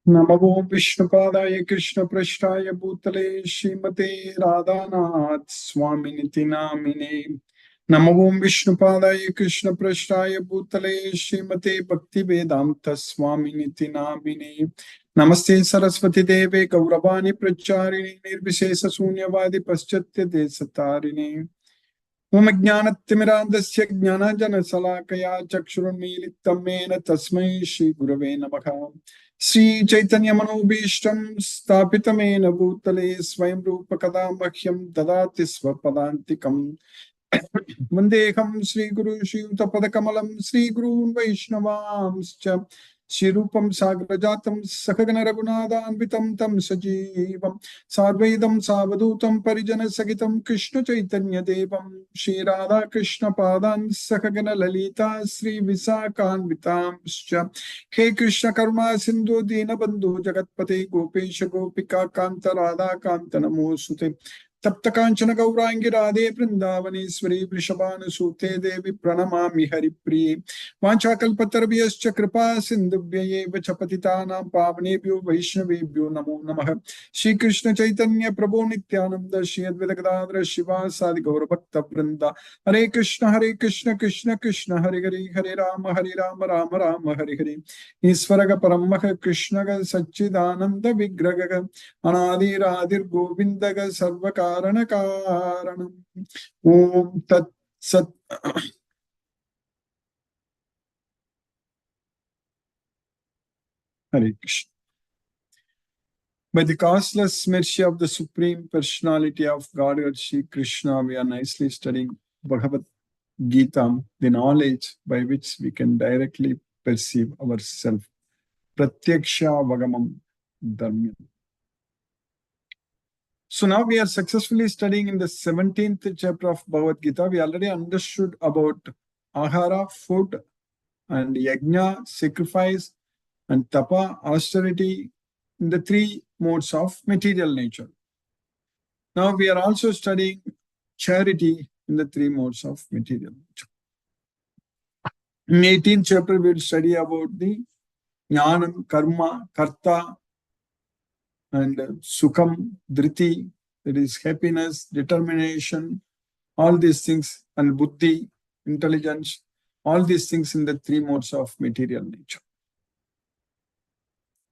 Namo Vishnupadaya Krishna Prasthaya Bhutale Srimate Radhanath Swaminiti Namine. Namo Vishnupadaya Krishna Prasthaya Bhutale Srimate Bhakti Vedanta Swaminiti Namine. Namaste Saraswati Deve Gauravani Pracharini Nirvishesa Sunyavadi Paschatya Desatarini. Om Jnanatimirandasya Jnanajana Salakaya Chakshurunmilitam Mena Tasmai Shri Gurave Namaha. Sri Chaitanya Manobhishtam Stapitamena Bhutale Swayam Rupa Kadamahyam Dadati Swapadantikam Vandeham Sri Guru Shri Utapadakkamalam Sri Guru Vaishnavamscha Sri Rupam Sagrajatam Sakagana Raghunathanvitam Tam Sajeevam Sarvaidam Savadutam Parijana Sagitam Krishna Chaitanya Devam Sri Radha Krishna Padan Sakagana Lalita Sri Visakanvitamscha He Krishna Karma Sindhu Dinabandhu Jagatpate Gopesha Gopika Kanta Radha Kanta Namosute तप्त कांचन गौरांगी राधे वृंदावनेश्वरी वृषभानुसूते देवी प्रणमामि हरिप्रिये वाञ्छाकल्पतरुभ्यश्च कृपा सिन्धुभ्यैव च पतितानां पावनेभ्यो वैष्णवेभ्यो नमो नमः श्री कृष्ण चैतन्य प्रभु नित्यानंद श्री अद्वैत गदाधर शिवासादि गौर भक्त वृंदा हरे कृष्ण कृष्ण कृष्ण हरे हरे हरे राम राम राम हरे हरे ईश्वर परम कृष्ण सच्चिदानंद विग्रह अनादिरादिर गोविंद सर्व कारण कारणम ओम तत्सत Hare Krishna. By the causeless mercy of the Supreme Personality of Godhead, Sri Krishna, we are nicely studying Bhagavad Gita, the knowledge by which we can directly perceive ourselves. Pratyaksha Vagamam Dharmyam. So now we are successfully studying in the 17th chapter of Bhagavad Gita. We already understood about ahara, food, and yajna, sacrifice, and tapa, austerity, in the three modes of material nature. Now we are also studying charity in the three modes of material nature. In 18th chapter, we will study about the jnanam, karma, karta, and sukham, dhriti, that is happiness, determination, all these things, and buddhi, intelligence, all these things in the three modes of material nature.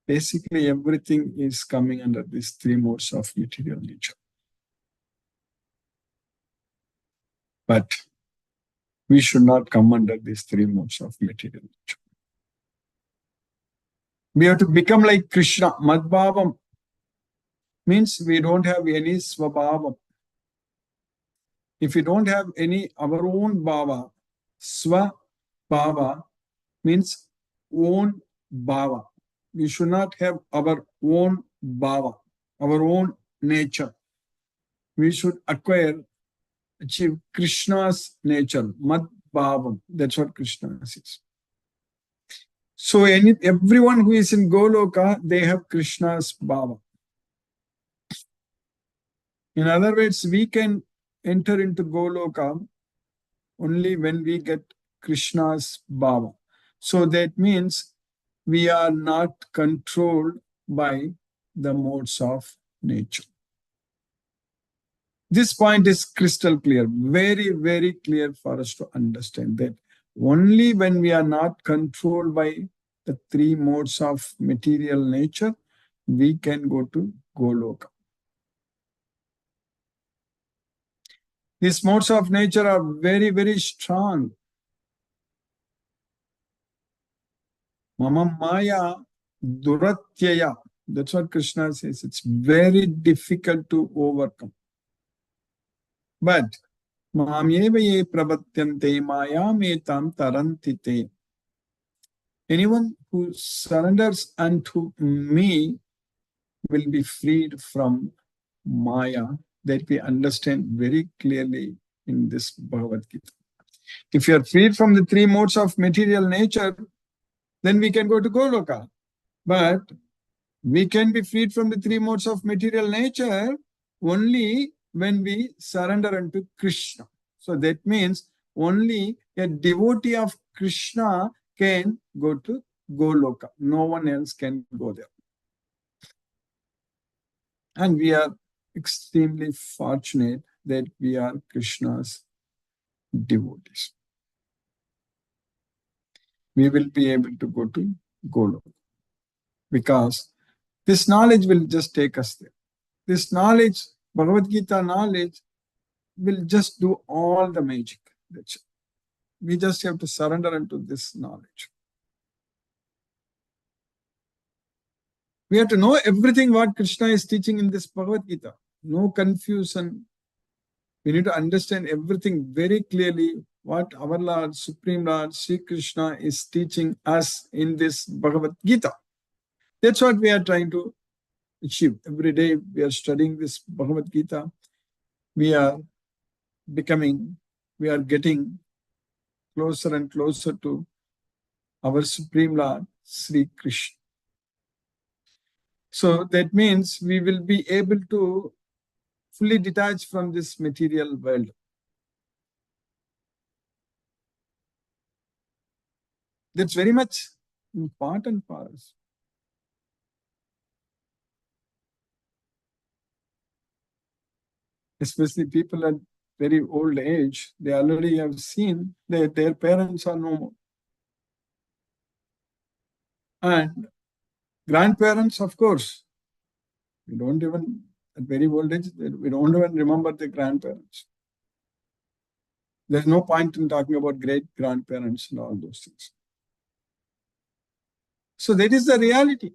Basically, everything is coming under these three modes of material nature. But we should not come under these three modes of material nature. We have to become like Krishna. Madbhavam means we don't have any swabhavam. If we don't have any our own bhava, swabhava means own bhava. We should not have our own bhava, our own nature. We should achieve Krishna's nature, Madbhavam. That's what Krishna says. So everyone who is in Goloka, they have Krishna's bhava. In other words, we can enter into Goloka only when we get Krishna's bhava. So that means we are not controlled by the modes of nature. This point is crystal clear, very, very clear for us to understand that only when we are not controlled by the three modes of material nature, we can go to Goloka. These modes of nature are very, very strong. Mama Maya Duratyaya. That's what Krishna says. It's very difficult to overcome. But Mamyeva ye prabatyante mayametam tarantite. Anyone who surrenders unto me will be freed from Maya. That we understand very clearly in this Bhagavad Gita. If you are freed from the three modes of material nature, then we can go to Goloka. But we can be freed from the three modes of material nature only when we surrender unto Krishna. So that means only a devotee of Krishna can go to Goloka. No one else can go there. And we are extremely fortunate that we are Krishna's devotees. We will be able to go to Goloka because this knowledge will just take us there. This knowledge, Bhagavad Gita knowledge, will just do all the magic. That's it. We just have to surrender into this knowledge. We have to know everything what Krishna is teaching in this Bhagavad Gita. No confusion. We need to understand everything very clearly what our Lord, Supreme Lord, Sri Krishna is teaching us in this Bhagavad Gita. That's what we are trying to achieve. Every day we are studying this Bhagavad Gita. We are getting closer and closer to our Supreme Lord, Sri Krishna. So that means we will be able to fully detach from this material world. That's very much important for us. Especially people at very old age, they already have seen that their parents are no more. And grandparents, of course, we don't even, at very old age, we don't even remember the grandparents. There's no point in talking about great grandparents and all those things. So that is the reality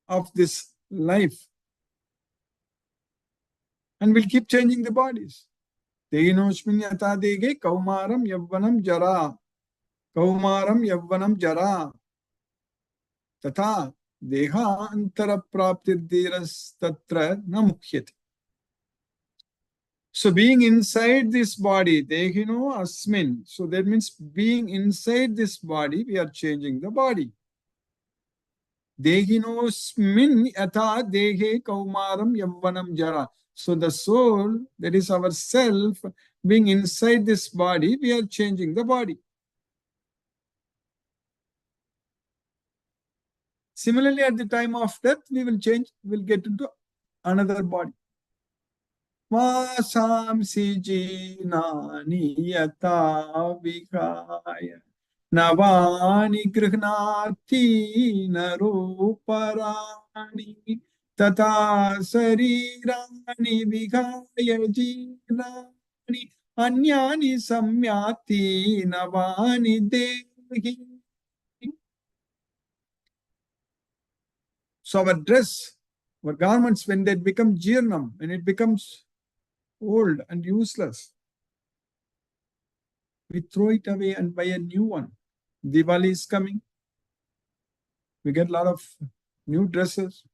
of this life. And we'll keep changing the bodies. Dehinosmin yata dege kaumaram yavvanam jara. Kaumaram yavvanam jara. Tata deha antara praptirdiras tatra na mukhyate. So being inside this body, dehino asmin. So that means being inside this body, we are changing the body. Dehinosmin yata dehe kaumaram yavvanam jara. So the soul, that is our self, being inside this body, we are changing the body. Similarly, at the time of death, we will change, we'll get into another body. Vasamsi jinani yata vikaya navani grihnati naruparani tata sarirani vikaya jinani anyani samyati navani dehi. So our dress, our garments, when they become jirnam, when it becomes old and useless, we throw it away and buy a new one. Diwali is coming. We get a lot of new dresses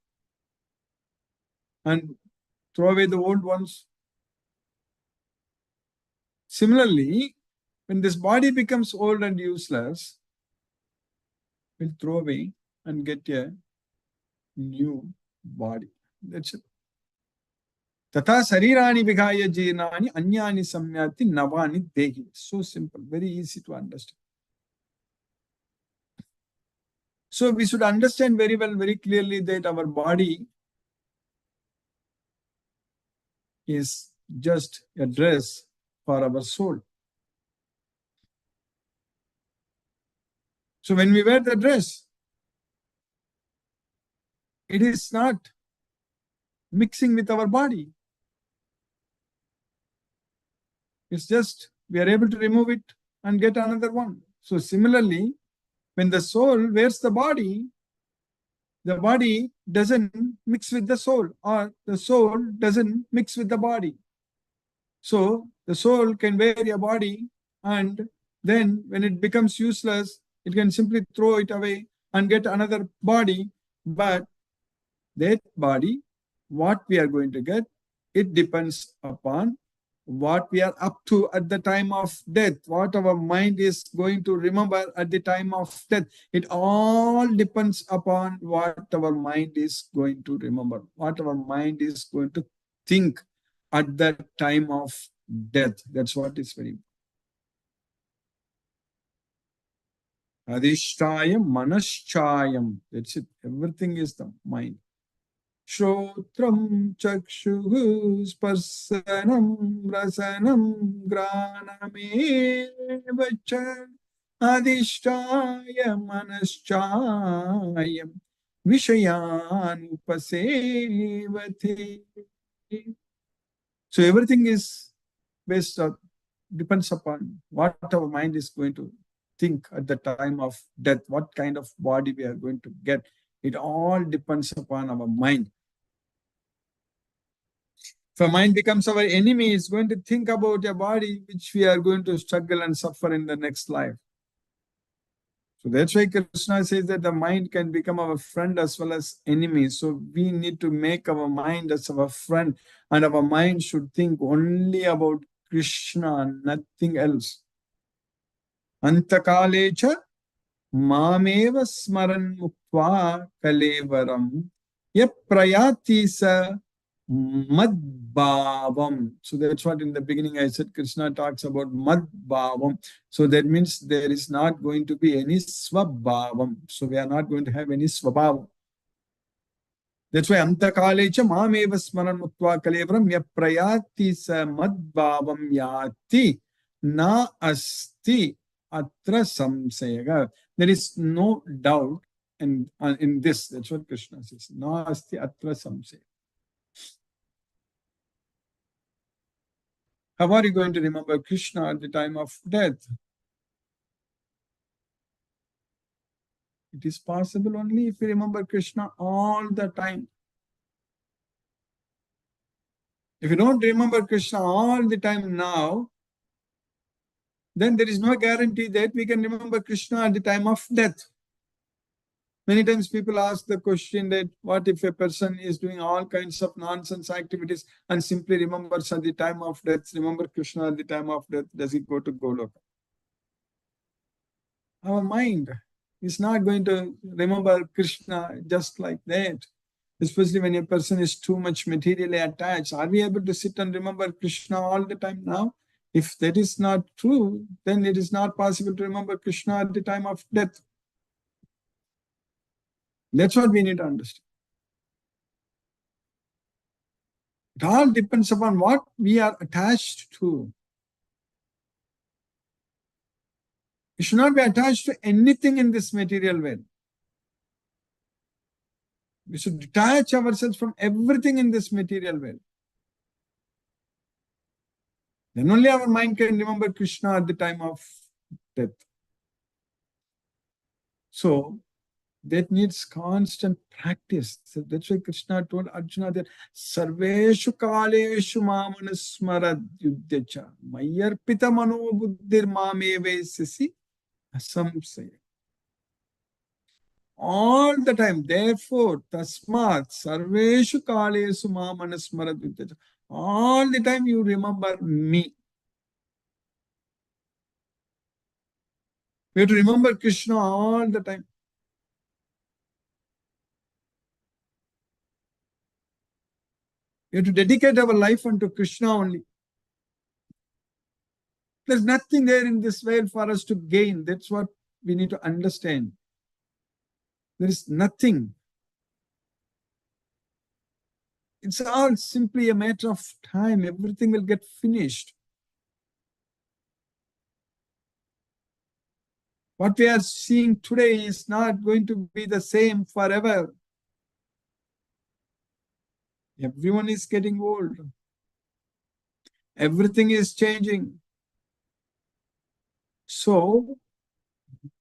and throw away the old ones. Similarly, when this body becomes old and useless, we'll throw away and get a new body. That's it. Tata sarirani vigaya jirnani anyani samyati navani dehi. So simple, very easy to understand. So we should understand very well, very clearly that our body is just a dress for our soul. So when we wear the dress, it is not mixing with our body. It's just we are able to remove it and get another one. So similarly, when the soul wears the body doesn't mix with the soul, or the soul doesn't mix with the body. So the soul can wear a body, and then when it becomes useless, it can simply throw it away and get another body. But that body, what we are going to get, it depends upon what we are up to at the time of death, what our mind is going to remember at the time of death. It all depends upon what our mind is going to remember, what our mind is going to think at that time of death. That's what is very important. Adhishtayam, manaschayam. That's it. Everything is the mind. Shrotram chakshuhu sparsanam rasanam granamevacha adhishtaya manaschayam vishayan upasevate. So everything is based on, depends upon what our mind is going to think at the time of death, what kind of body we are going to get. It all depends upon our mind. If our mind becomes our enemy, it's going to think about a body which we are going to struggle and suffer in the next life. So that's why Krishna says that the mind can become our friend as well as enemy. So we need to make our mind as our friend, and our mind should think only about Krishna, nothing else. Antakalecha mameva smaran muktva kalevaram yaprayati sa madbhavam. So that's what in the beginning I said, Krishna talks about madbhavam. So that means there is not going to be any swabhavam. So we are not going to have any swabhavam. That's why antakalecha mameva smaran muktva kalevaram yaprayati sa madbhavam yati na asti atra samsaya. There is no doubt in this. That's what Krishna says. Na asti atra samsaya. How are you going to remember Krishna at the time of death? It is possible only if you remember Krishna all the time. If you don't remember Krishna all the time now, then there is no guarantee that we can remember Krishna at the time of death. Many times people ask the question that what if a person is doing all kinds of nonsense activities and simply remembers at the time of death, remember Krishna at the time of death, does he go to Goloka? Our mind is not going to remember Krishna just like that. Especially when a person is too much materially attached. Are we able to sit and remember Krishna all the time now? If that is not true, then it is not possible to remember Krishna at the time of death. That's what we need to understand. It all depends upon what we are attached to. We should not be attached to anything in this material world. We should detach ourselves from everything in this material world. Then only our mind can remember Krishna at the time of death. So, that needs constant practice. So that's why Krishna told Arjuna that Sarveshu Kaleshu Mamanasmarad Yudhyacha Mayarpita Mano Buddhir Mamevesisi Asamsaya. All the time, therefore, Tasmat Sarveshu Kaleshu Mamanasmarad Yudhyacha. All the time you remember me. We have to remember Krishna all the time. We have to dedicate our life unto Krishna only. There's nothing there in this world for us to gain. That's what we need to understand. There is nothing. It's all simply a matter of time. Everything will get finished. What we are seeing today is not going to be the same forever. Everyone is getting old. Everything is changing. So,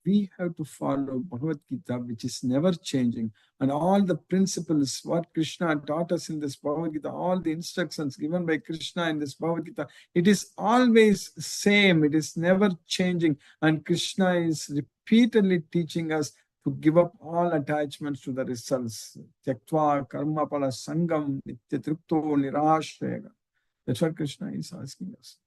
we have to follow Bhagavad Gita, which is never changing. And all the principles, what Krishna taught us in this Bhagavad Gita, all the instructions given by Krishna in this Bhagavad Gita, it is always same. It is never changing. And Krishna is repeatedly teaching us to give up all attachments to the results. Tyaktva karma pala sangam nityatripto nirashraya. That's what Krishna is asking us.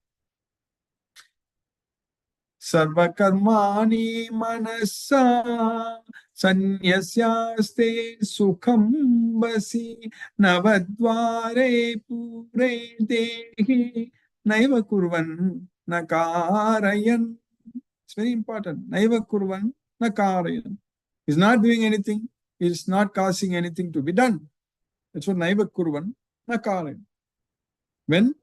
Sarvakarmani manasa sanyasyaste sukham vasi navadvare pure dehi naiva kurvan nakarayan. It's very important. Naiva kurvan nakarayan. He's not doing anything. He's not causing anything to be done. That's what naiva kurvan na karan. When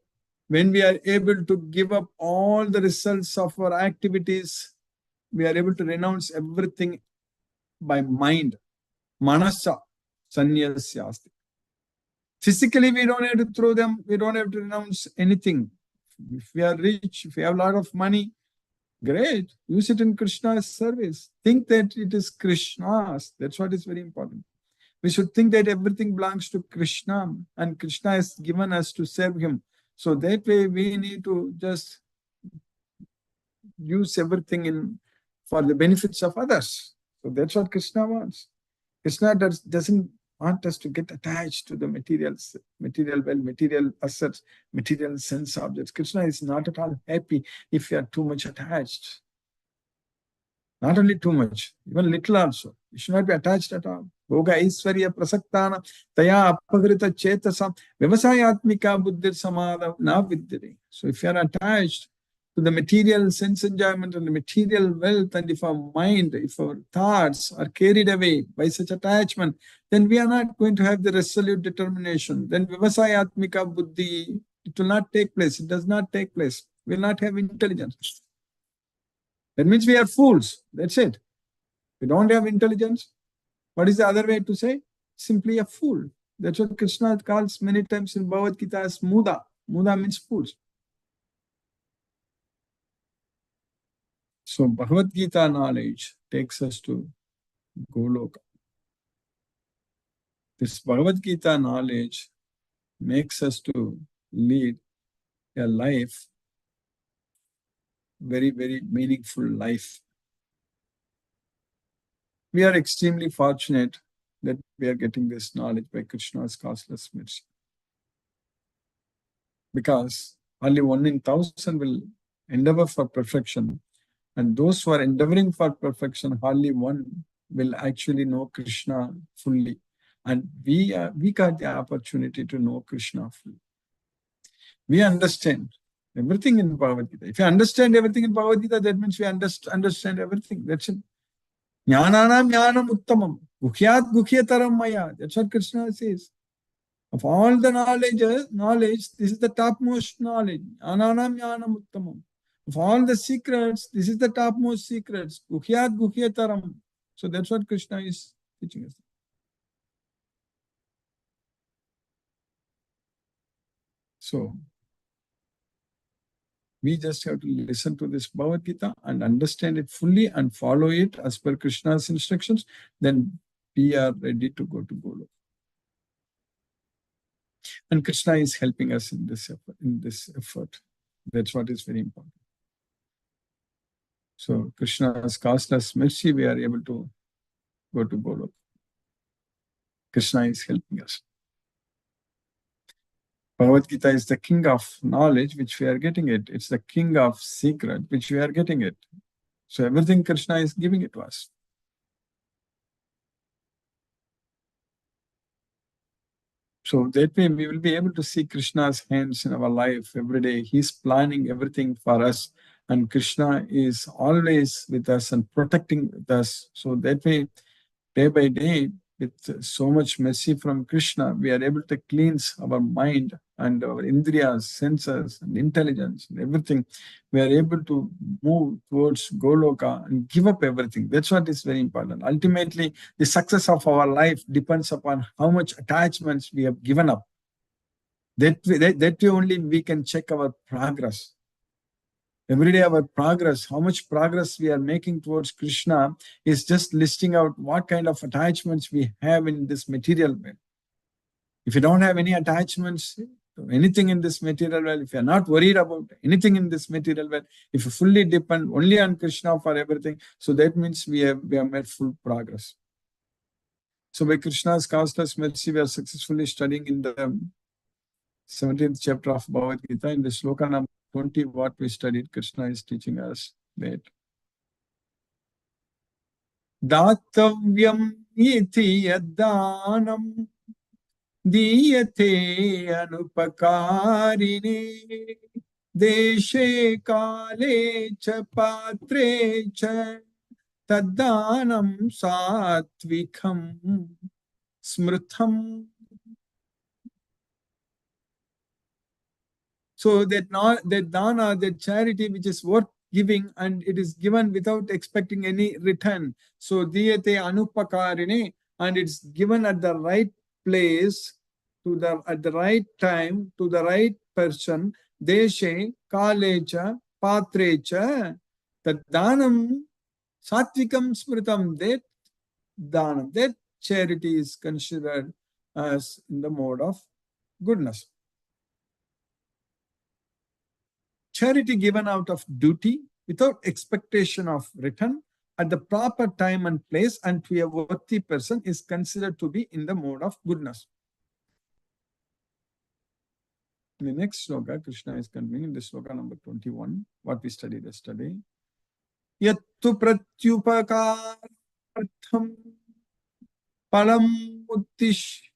we are able to give up all the results of our activities, we are able to renounce everything by mind. Manasa sanyasyasti. Physically, we don't have to throw them. We don't have to renounce anything. If we are rich, if we have a lot of money, great. Use it in Krishna's service. Think that it is Krishna's. That's what is very important. We should think that everything belongs to Krishna and Krishna has given us to serve him. So that way we need to just use everything for the benefits of others. So that's what Krishna wants. Krishna doesn't want us to get attached to the material wealth, material assets, material sense objects. Krishna is not at all happy if you are too much attached. Not only too much, even little also. You should not be attached at all. Bhoga Aishwarya Prasaktana Taya Apagrita Chetasam Vyavasayatmika Buddhir Samadha Na Vidyate. So if you are attached to the material sense enjoyment and the material wealth, and if our mind, if our thoughts are carried away by such attachment, then we are not going to have the resolute determination. Then Vyavasayatmika Buddhi, it will not take place. It does not take place. We will not have intelligence. That means we are fools. That's it. We don't have intelligence. What is the other way to say? Simply a fool. That's what Krishna calls many times in Bhagavad Gita as Muda. Muda means fools. So Bhagavad Gita knowledge takes us to Goloka. This Bhagavad Gita knowledge makes us to lead a life, very, very meaningful life. We are extremely fortunate that we are getting this knowledge by Krishna's causeless mercy. Because only 1 in 1,000 will endeavor for perfection. And those who are endeavoring for perfection, hardly one will actually know Krishna fully. And we got the opportunity to know Krishna fully. We understand everything in Bhagavad Gita. If you understand everything in Bhagavad Gita, that means we understand everything. That's it. Jnananam jnanam uttamam. Guhyat guhyataram maya. That's what Krishna says. Of all the knowledge, this is the topmost knowledge. Jnananam jnanam uttamam. Of all the secrets, this is the topmost secrets. Guhyat guhyataram. So that's what Krishna is teaching us. So we just have to listen to this Bhagavad Gita and understand it fully and follow it as per Krishna's instructions. Then we are ready to go to Goloka. And Krishna is helping us in this effort. That's what is very important. So Krishna has caused us mercy, we are able to go to Goloka. Krishna is helping us. Bhagavad Gita is the king of knowledge, which we are getting it. It's the king of secret, which we are getting it. So everything Krishna is giving it to us. So that way we will be able to see Krishna's hands in our life every day. He's planning everything for us. And Krishna is always with us and protecting us. So that way, day by day, with so much mercy from Krishna, we are able to cleanse our mind and our indriyas, senses, and intelligence, and everything. We are able to move towards Goloka and give up everything. That's what is very important. Ultimately, the success of our life depends upon how much attachments we have given up. That way only we can check our progress. Every day our progress, how much progress we are making towards Krishna is just listing out what kind of attachments we have in this material world. If you don't have any attachments to anything in this material world, if you're not worried about anything in this material world, if you fully depend only on Krishna for everything, so that means we have made full progress. So by Krishna's causeless mercy, we are successfully studying in the 17th chapter of Bhagavad Gita. In the sloka number 20, what we studied, Krishna is teaching us that Datavyam iti yaddanam diyate anupakarine deshe kale cha patre cha taddanam satvikam smrtham. So that dana, that charity which is worth giving, and it is given without expecting any return. So diyate anupakarine, and it's given at the right place, at the right time, to the right person, deshe, kalecha, patrecha, that danam satvikam smritam, that danam, that charity is considered as in the mode of goodness. Charity given out of duty, without expectation of return, at the proper time and place, and to a worthy person, is considered to be in the mode of goodness. In the next sloka, Krishna is continuing in the sloka number 21, what we studied yesterday. Yattu pratyupakartham palam uddishya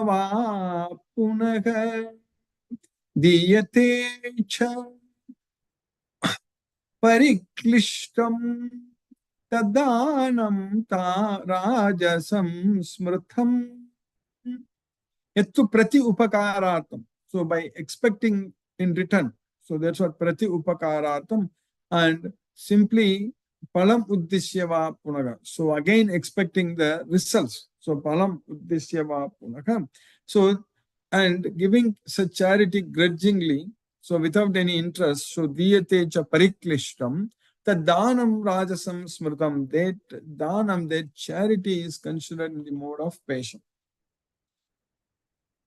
va punaha diyate cha परिक्लिष्टं तदानं rajasam smrtham yattu prati upakaratam. So by expecting in return, so that's what prati upakaratam, and simply palam uddishyava punaga. So again expecting the results. So palam uddishyava punaga. So and giving such charity grudgingly, so without any interest, so diyate cha pariklishtam, the danam rajasam smritam, that danam, that charity is considered in the mode of passion.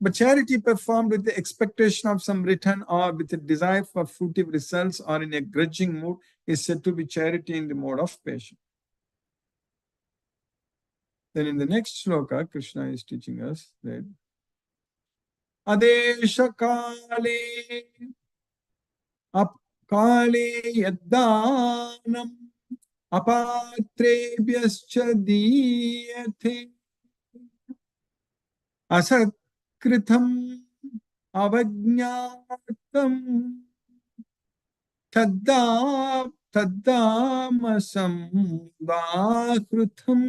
But charity performed with the expectation of some return or with a desire for fruitive results or in a grudging mood is said to be charity in the mode of passion. Then in the next sloka, Krishna is teaching us that Adesha Kale Kale Yaddanam Apatrebhyascha Diyate Asakritam Avajñātam Taddamasam Vakrutam.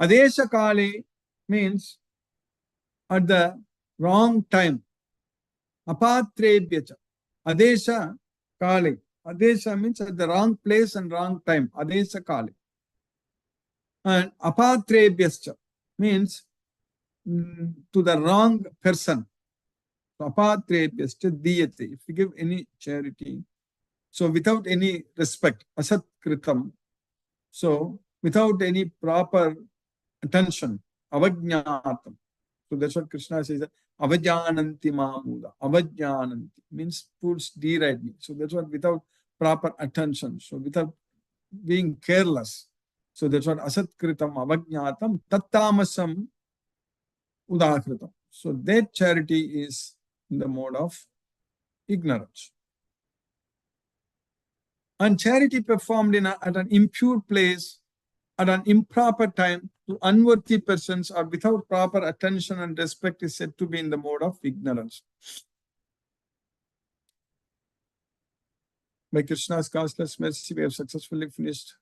Adesha Kale means at the wrong time. Apatrebhyacha. Adesha Kale. Adesha means at the wrong place and wrong time. Adesha Kale. And apatrebhyascha means to the wrong person. So apatrebhyascha diyate. If you give any charity, so without any respect, asat kritam, so without any proper attention, avajñātam. So that's what Krishna says, avajñānanti māmuda. Avajñānanti means fools deride me. So that's what without proper attention, so without being careless. So that's what asatkritam avajñātam tattamasam udakritam. So that charity is in the mode of ignorance. And charity performed at an impure place, at an improper time, to unworthy persons or without proper attention and respect is said to be in the mode of ignorance. By Krishna's causeless mercy, we have successfully finished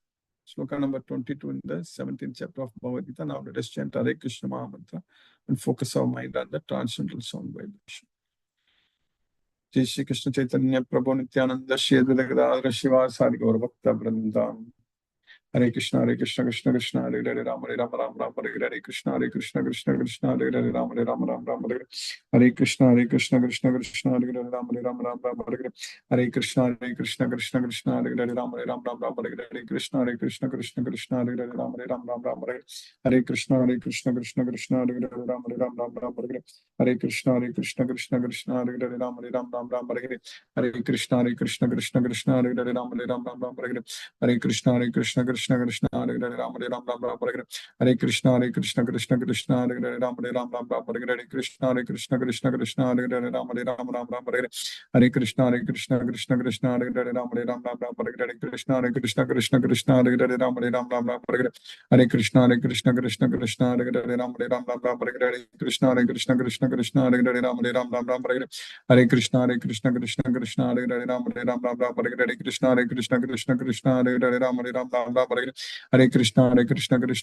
sloka number 22 in the 17th chapter of Bhagavad Gita. Now let us chant Hare Krishna Mahamantra and focus our mind on the transcendental sound vibration. Jai Shri Krishna Chaitanya Prabhu Nityananda Shri Advaita Gadadhara Srivasadi Gaura Bhakta Vrindam. Hare Krishna Krishna Krishna Hare Hare Rama Rama Rama Hare Krishna Krishna Krishna Hare Hare Rama Rama Hare Krishna Krishna Krishna Hare Hare Rama Rama Hare Krishna Krishna Krishna Hare Hare Rama Rama Hare Krishna Krishna Krishna Hare Hare Rama Rama Hare Krishna Krishna Krishna Hare Hare Rama Rama Hare Krishna Krishna Krishna Hare Hare Rama Rama Hare Krishna Krishna Krishna Hare Hare Rama Rama Hare Krishna Krishna Krishna Hare Hare Rama Rama Hare Krishna Krishna Krishna Hare Hare Rama Rama Hare Krishna Krishna Krishna Hare Hare Rama Rama Hare Krishna Krishna Krishna Hare Hare Rama Rama Hare Krishna Krishna Krishna Hare Hare Rama Rama Hare Krishna Krishna Krishna Hare Hare Rama Rama Hare Krishna Krishna Krishna Hare Hare Rama Rama Hare Krishna Krishna Krishna Hare Hare Rama Rama Hare Krishna Krishna Krishna Hare Hare Rama Rama Hare Krishna Krishna Krishna Hare Hare Ram Ram Ram Hare Hare Krishna Krishna Krishna Krishna Hare Hare Ram Ram Ram Hare Hare Hare Krishna Krishna Krishna Hare Hare Ram Ram Hare Hare Hare Krishna Krishna Krishna Hare Hare Ram Ram Hare Hare Hare Krishna Krishna Hare Hare Ram Ram Hare Hare Krishna Krishna Hare Hare Ram Ram Hare Hare Hare Krishna Krishna Hare Hare Ram Ram Hare Hare Krishna Krishna Hare Hare Ram Ram Hare Hare Hare Krishna Krishna Hare Hare Ram Ram Hare Hare Krishna Krishna Hare Hare Hare Ram Hare Hare Krishna Hare Hare Ram Hare Hare Hare Krishna Krishna Hare Hare Krishna Hare Hare Ram Ram Hare Hare Hare Krishna Krishna Hare Hare Ram Ram Hare Hare Hare Krishna Krishna Hare Hare Ram Ram Hare Hare Krishna Hare Hare Ram Ram Hare Hare Hare Krishna Hare Hare Ram Ram Hare Hare Hare Krishna Krishna Krishna Hare Hare Ram Hare Krishna Krishna Hare Hare Ram Ram Hare Hare Krishna Hare Hare Ram Ram Hare Hare Hare Krishna Hare Hare Ram Ram Hare Hare Krishna Hare Hare Ram Ram Hare Hare Hare Krishna Hare Hare Ram Ram Hare Hare Krishna Hare Hare Ram Ram Hare Hare Hare Krishna Krishna Hare Hare Ram Ram Hare Hare Krishna Hare Hare Hare Ram Hare Krishna Hare Ram Hare Krishna Hare Hare Ram Hare Krishna Hare Ram Hare Hare Krishna Hare Ram Hare Hare Krishna Hare Ram Hare Krishna Hare Ram Hare Krishna Hare Krishna Hare Ram Hare Hare Krishna Hare Ram Hare Hare Krishna Hare Krishna Hare Ram Hare Krishna Hare Hare Krishna Hare Krishna Hare Ram Hare Krishna Hare Hare Hare Krishna Hare Ram Hare Hare Krishna Hare Ram Hare Krishna Hare Ram Hare Krishna Hare Hare Ram Hare Krishna Hare Ram Hare Krishna Hare Hare Krishna Hare Ram Hare Krishna Hare Hare Krishna Hare Hare Krishna Hare Hare Krishna, Hare Hare Ram, Hare Krishna, Hare Hare Ram, Hare Hare Krishna, Hare Hare Ram, Hare Krishna, Hare Ram, Hare Krishna, Hare Hare Hare Krishna, Hare Hare Ram, Hare Krishna, Hare Ram, Hare Krishna, Hare Hare Krishna, Hare Ram, Hare Krishna, Hare Hare Krishna, Hare Hare Hare Krishna, Hare Hare Krishna, Hare Hare Hare Krishna, Hare Krishna, Hare Krishna, Hare Krishna, Hare Krishna, Hare Hare Ram, Hare Krishna, Hare Ram, Hare Krishna, Hare Ram, Hare Krishna, Hare Ram, Hare Krishna, Hare Ram, Hare Krishna, Hare Ram, Hare Krishna, Hare Ram,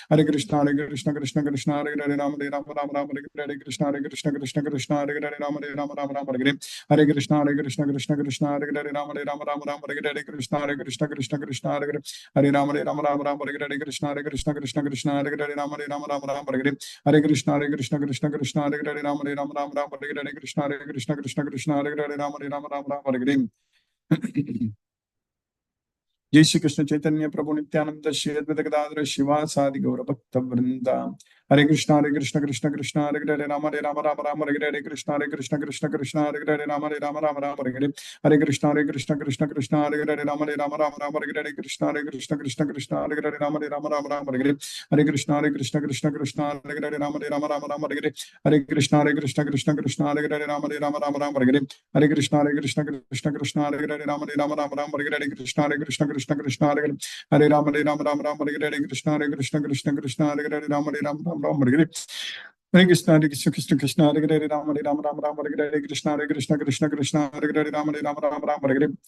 Hare Krishna, Hare Ram, Hare Krishna, Hare Ram, Hare Krishna, Hare Krishna, Hare Ram, Hare Ram, Hare Krishna Krishna Krishna Hare Hare Rama Hare Hare Hare Krishna Krishna Krishna Hare Hare Rama Hare Krishna Krishna Krishna Hare Hare Hare Rama Hare Krishna Krishna Krishna Hare Hare Rama Hare Hare Hare Krishna Krishna Krishna Hare Hare Rama Hare Krishna Krishna Krishna Hare Hare Rama Hare Hare जय श्री कृष्ण चैतन्य प्रभु नित्यानंद श्री अद्वैत गदाधर शिवासादि गौर भक्त वृंदा हरे कृष्ण कृष्ण कृष्ण हरे हरे राम राम हरे हरे कृष्ण कृष्ण हरे हरे राम राम हरे हरे हरे कृष्ण कृष्ण हरे हरे राम राम हरे हरे कृष्ण कृष्ण हरे हरे राम राम हरे हरे हरे कृष्ण कृष्ण हरे हरे राम हरे हरे हरे कृष्ण कृष्ण हरे हरे राम हरे हरे हरे कृष्ण कृष्ण हरे हरे राम हरे हरे कृष्ण कृष्ण हरे Ram Hare Hare Krishna Hare Hare Ram Hare Hare Hare Krishna Krishna Hare Hare Ram Hare Hare Krishna Krishna Hare Hare Ram Hare Hare Hare Krishna Krishna Hare Hare Ram Hare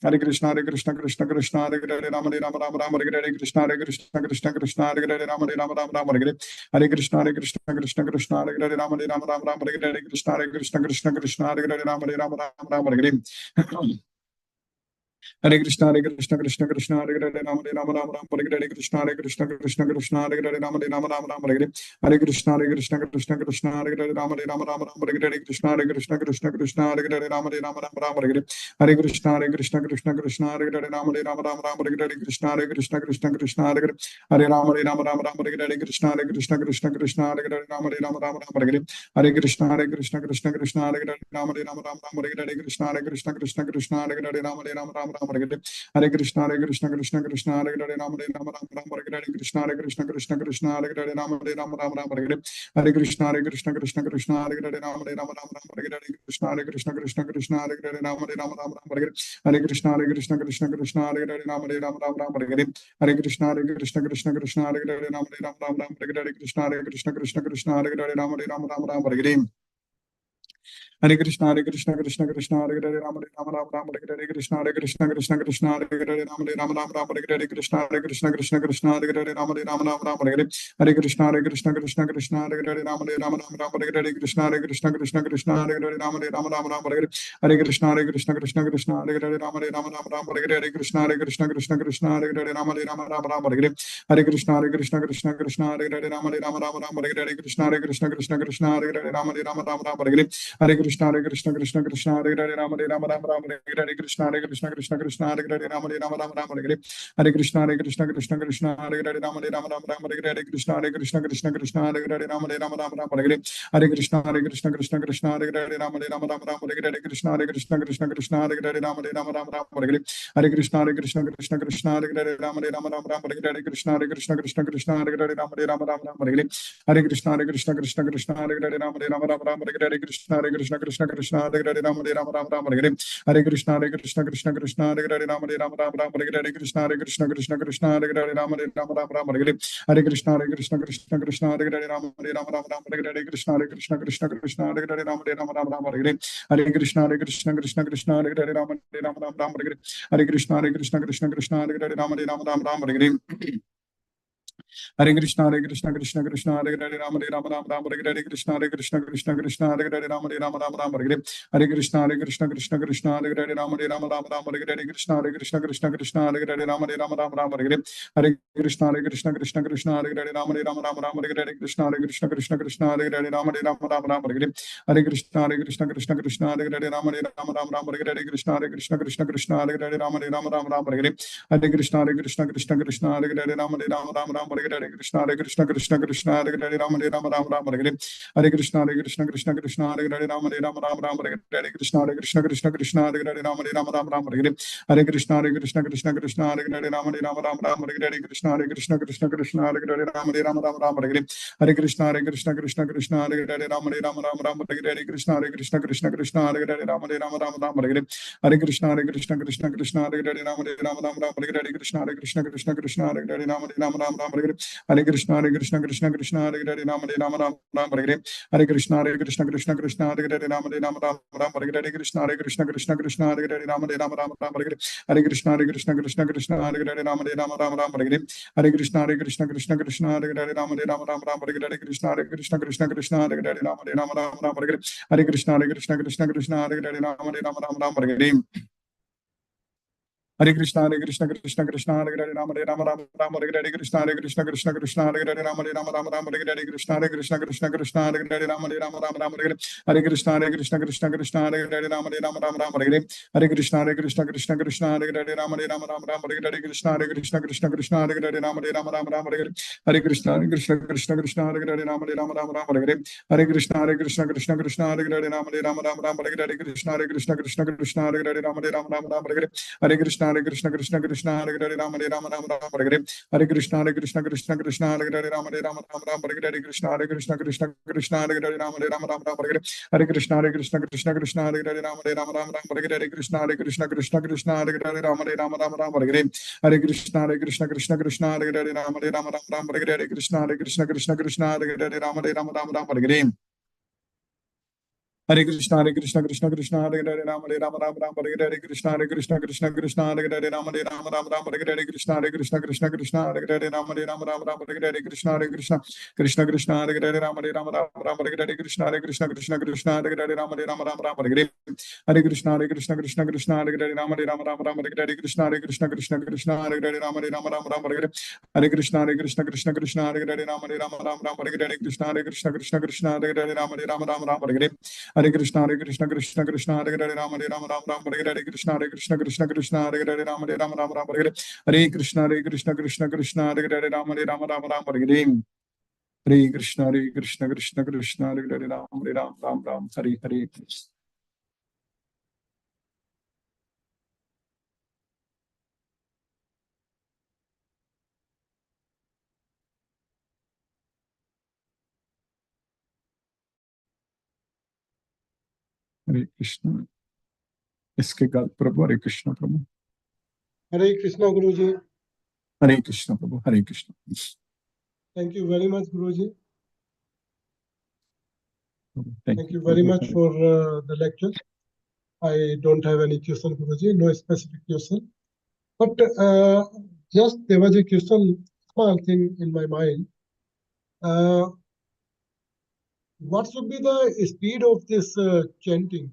Hare Krishna Krishna Hare Hare Ram Hare Hare Hare Krishna Krishna Hare Hare Ram Hare Hare Krishna Hare Hare Ram Hare Hare Hare Krishna Krishna Hare Hare Ram Hare Hare Krishna Krishna Hare Hare Ram Hare Hare Hare Krishna Krishna Hare Hare Ram Hare Hare Krishna Hare Hare Ram Hare Hare Hare Krishna Hare Hare Ram Hare Hare Krishna Hare Hare Hare Ram Hare Hare Krishna Krishna Hare Hare Ram Hare Hare Hare Krishna Krishna Hare Hare Ram Hare Hare Krishna Hare Hare Ram Hare Hare Hare Krishna Krishna Hare Hare Ram Hare Hare Krishna Hare Hare Ram Hare Hare Hare Krishna Krishna Hare Hare Ram Hare Hare Krishna Hare Hare Ram Hare Hare Hare Krishna Krishna Hare Hare Ram Hare Hare Hare Krishna Krishna Hare Hare Ram Hare Hare Krishna Hare Hare Ram Hare Hare Hare Krishna Krishna Hare Hare Ram Hare Hare Krishna Hare Hare Ram Hare Hare Krishna Hare Hare Ram Hare Hare Hare Krishna Krishna Hare Hare Ram Hare Hare Krishna Hare Hare Ram Hare Hare Hare Krishna Krishna Hare Hare Ram Hare Hare Krishna Hare Hare Ram Hare Hare Hare Krishna Krishna Hare Hare Ram Hare Hare Krishna Hare Hare Ram Hare Hare Hare Krishna Krishna Hare Hare Ram Hare Krishna Hare Hare Ram Hare Hare Hare Krishna Krishna Hare Hare Ram Hare Hare Krishna Hare Hare Ram Hare Hare Hare Krishna Krishna Hare Hare Ram Hare Hare Krishna Hare Hare Ram Hare Hare Hare Krishna Krishna Hare Hare Ram Hare Hare Krishna Hare Hare Ram Hare Hare Hare Krishna Krishna Hare Hare Ram Hare Krishna Krishna Hare Hare Ram Hare Hare Hare Krishna Krishna Hare Hare Ram Hare Hare Krishna Krishna Hare Hare Ram Hare Hare Hare Krishna Krishna Hare Hare Ram Hare Krishna Hare Hare Ram Hare Hare Hare Krishna Krishna Hare Hare Ram Hare Hare Hare Krishna Krishna Hare Hare Ram Hare Hare Hare Krishna Krishna Hare Hare Ram Hare Hare Krishna Krishna Hare Hare Ram Hare Hare Hare Krishna Krishna Hare Hare Ram Hare Hare Krishna Hare Hare Ram Hare Hare Hare Krishna Krishna Hare Hare Ram Hare Hare Krishna Hare Hare Ram Hare Hare Hare Krishna Krishna Hare Hare Ram Hare Hare Krishna Hare Hare Ram Hare Hare Hare Krishna Krishna Hare Hare Ram Hare Hare Krishna Hare Hare Ram Hare Hare Hare Krishna Krishna Hare Hare Ram Hare Hare Krishna Hare Hare Ram Hare Hare Hare Krishna Krishna Hare Hare Ram Hare Hare Krishna Hare Hare Ram Hare Hare Hare Krishna Krishna Hare Hare Ram Hare Hare Krishna Hare Hare Ram Hare Hare Hare Krishna Krishna Hare Hare Ram Hare Hare Krishna Hare Hare Ram Hare Hare Hare Krishna Hare Hare Ram Hare Hare Hare Krishna, Krishna Krishna, Hare Hare, Rama Rama Rama Rama, Hare Hare. Hare Krishna, Krishna Krishna, Hare Hare, Rama Rama Rama Rama, Hare Hare. Krishna, Krishna Krishna, Hare Hare, Rama Rama Rama Rama, Hare Hare. Hare Krishna, Krishna Hare Hare, Rama Rama Rama Rama, Hare Hare. Hare Krishna, Krishna Hare Hare, Rama Rama Rama Rama, Hare Hare. Krishna, Krishna Hare Hare, Rama Rama Rama Rama, Hare Hare. Hare Krishna, Krishna Hare Hare, Rama Rama Rama Rama, Hare Hare. Hare Krishna, Krishna Hare Hare, Rama Rama Rama Rama, Hare Hare. Krishna, Krishna Hare Hare, Rama Rama Rama Rama, Hare Hare. Krishna, Krishna Hare Hare, Rama Rama Rama Rama, Hare Hare. Hare Krishna, Krishna Hare Hare, Rama Rama Rama Rama, Hare Hare. Hare Krishna, Krishna Hare Hare, Rama Rama Rama Rama, Hare Hare. Krishna, Krishna Hare Hare, Rama Rama Rama Rama, Hare Hare. Hare Krishna, Krishna Hare Hare, Rama Rama Rama Rama, Hare Hare. Hare Krishna, Krishna Hare Hare, Rama Rama Rama Rama, Hare Hare. Krishna, Krishna Hare Hare, Rama Rama Rama Rama, Hare Hare. Hare Krishna, Krishna Hare Hare, Rama Rama Rama Rama, Hare Hare. Hare Krishna, Krishna Hare Hare, Rama Rama Rama Rama, Hare Hare. Krishna, Krishna Hare Hare, Rama Rama Rama Rama, Hare Hare. Hare Krishna, Krishna Hare Hare, Rama Rama Rama Rama, Hare Hare. Krishna, Krishna Hare Hare, Rama Rama Rama Rama, Hare Hare. Hare Krishna, Krishna Hare Hare, Rama Rama Rama Rama, Hare Hare. Krishna, Krishna Hare Hare, Rama Rama Rama Rama, Hare Hare. Hare Krishna, Krishna Hare Hare, Rama Rama Rama Rama, Hare Hare. Krishna, Krishna Hare Hare, Rama Rama Rama Rama, Hare Hare. Krishna, Krishna Hare Hare, Rama Rama Rama Rama, Hare Hare. Krishna, Krishna Hare Hare, Rama Rama Rama Rama, Hare Hare. Krishna, Krishna Hare Hare, Rama Rama Rama Rama, Hare Hare. Hare Krishna, Krishna Hare Hare, Rama Rama Rama Rama, Hare Hare. Krishna, Krishna Hare Hare, Rama Rama Rama Rama, Hare Hare. Hare Krishna, Krishna Hare Hare, Rama Rama Rama Rama, Hare Hare. Krishna, Krishna Hare Hare, Rama Rama Rama Rama, Hare Hare. Hare Krishna, Krishna Hare Hare, Rama Rama Rama Rama, Hare Hare. Krishna, Krishna Hare Hare, Rama Rama Rama Rama, Hare Hare. Hare Krishna, Krishna Hare Hare, Rama Rama Rama Rama, Hare Hare. Hare Krishna, Krishna Hare Hare, Rama Rama Rama, Hare Hare. Hare Krishna. SK Prabhu, Hare Krishna Prabhu. Hare Krishna, Guruji. Hare Krishna Prabhu, Hare Krishna. Thank you very much, Guruji. Thank you very much for the lecture. I don't have any question, Guruji, no specific question. But just there was a question, small thing in my mind. What should be the speed of this chanting?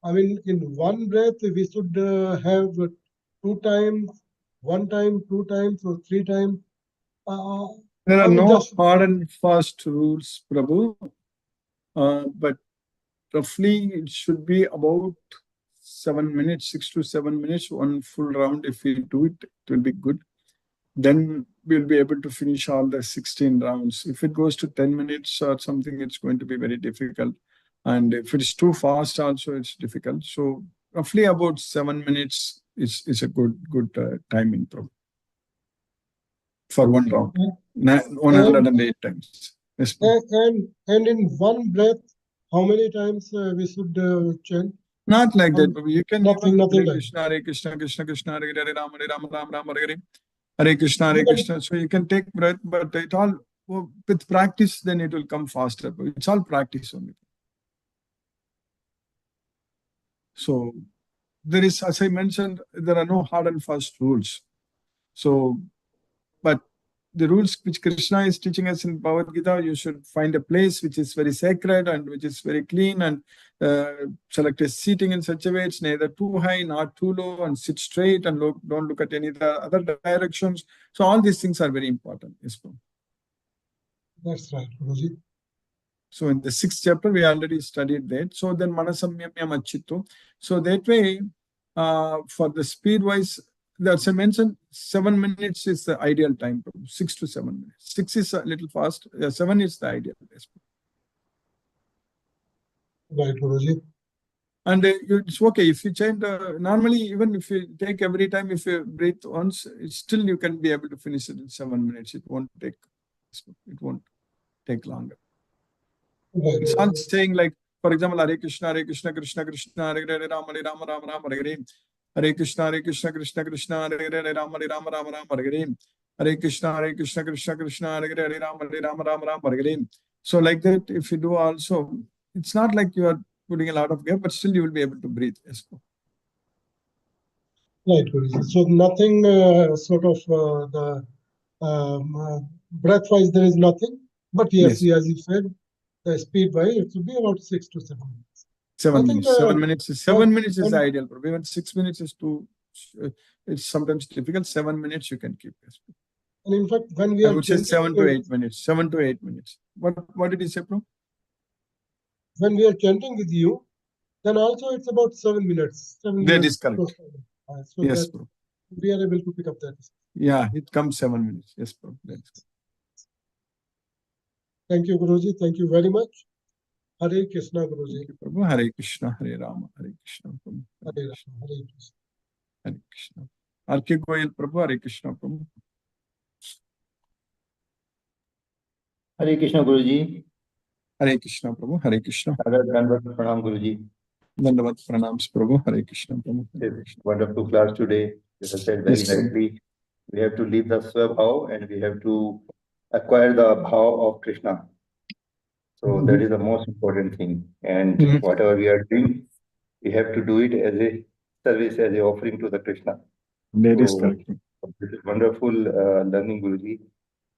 I mean, in one breath, we should have 2 times, 1 time, 2 times, or 3 times. There are no hard and fast rules, Prabhu. But roughly it should be about 7 minutes, 6 to 7 minutes, one full round. If we do it, it will be good. Then we'll be able to finish all the 16 rounds. If it goes to 10 minutes or something, it's going to be very difficult. And if it's too fast also, it's difficult. So roughly about 7 minutes is a good timing for one round. 108 times. Yes, and in one breath, how many times we should chant? Not like that, but you can nothing Hare like Krishna, Hare Krishna, Krishna Krishna, Hare Hare, Rama Rama, Hare Hare. Hare Krishna, Hare Krishna. So you can take breath, but it all with practice, then it will come faster. It's all practice only. So there is, as I mentioned, there are no hard and fast rules. So, but the rules which Krishna is teaching us in Bhagavad Gita, you should find a place which is very sacred and which is very clean, and select a seating in such a way it's neither too high nor too low, and sit straight and don't look at any other directions. So all these things are very important. Yes, that's right, Guruji. So in the 6th chapter, we already studied that. So then Manasamyamya Achitto. So that way, for the speed wise, that's I mentioned 7 minutes is the ideal time. 6 to 7 minutes. 6 is a little fast. 7 is the ideal. Right, Guruji. And it's okay if you chant. Normally, even if you take every time, if you breathe once, still you can be able to finish it in 7 minutes. It won't take longer. Right. It's not saying like, for example, Hare Krishna, Krishna Krishna, Hare Hare, Rama Rama, Hare Hare. Hare Krishna, Krishna Krishna, Hare Hare, Rama Rama, Hare Hare. Hare Krishna, Krishna Krishna, Hare Hare, Hare Rama, Rama Rama, Hare Hare. So like that, if you do also, it's not like you are putting a lot of gap, but still you will be able to breathe. Yes. Right, Guruji. So nothing sort of the breath-wise, there is nothing. But yes, Yes. as you said, the speed-wise, it should be about 6 to 7 minutes. 7 I think minutes. 7 minutes. 7 minutes is when- the ideal. Even 6 minutes is too. It's sometimes difficult. 7 minutes you can keep. Yes. And in fact, when we I are would say chanting, 7 to 8 minutes. 7 to 8 minutes. What did you say, bro? when we are chanting with you, then also it's about 7 minutes. 7 That minutes. is correct. So Yes, that bro. we are able to pick up that. Yeah, it comes 7 minutes. Yes, bro. That's Thank you, Guruji. Thank you very much. Hare Krishna, Guruji. Thank you, Prabhu. Hare Krishna, Hare Rama, Hare Krishna, Prabhu. Hare Krishna, Hare Krishna. Hare Krishna. R.K. Goyal, Prabhu. Hare Krishna, Prabhu. Hare Krishna Guruji. Hare Krishna, Prabhu. Hare Krishna. Dandavat Pranam Guruji. Dandavat Pranams, Prabhu. Hare Krishna, Prabhu. Hare Yes, Krishna. wonderful class today. You have said very Yes, Prabhu. nicely. We have to leave the Swabhav and we have to acquire the Bhav of Krishna. So that is the most important thing. And whatever we are doing, we have to do it as a service, as a offering to the Krishna. That is So correct. this is wonderful learning, Guruji.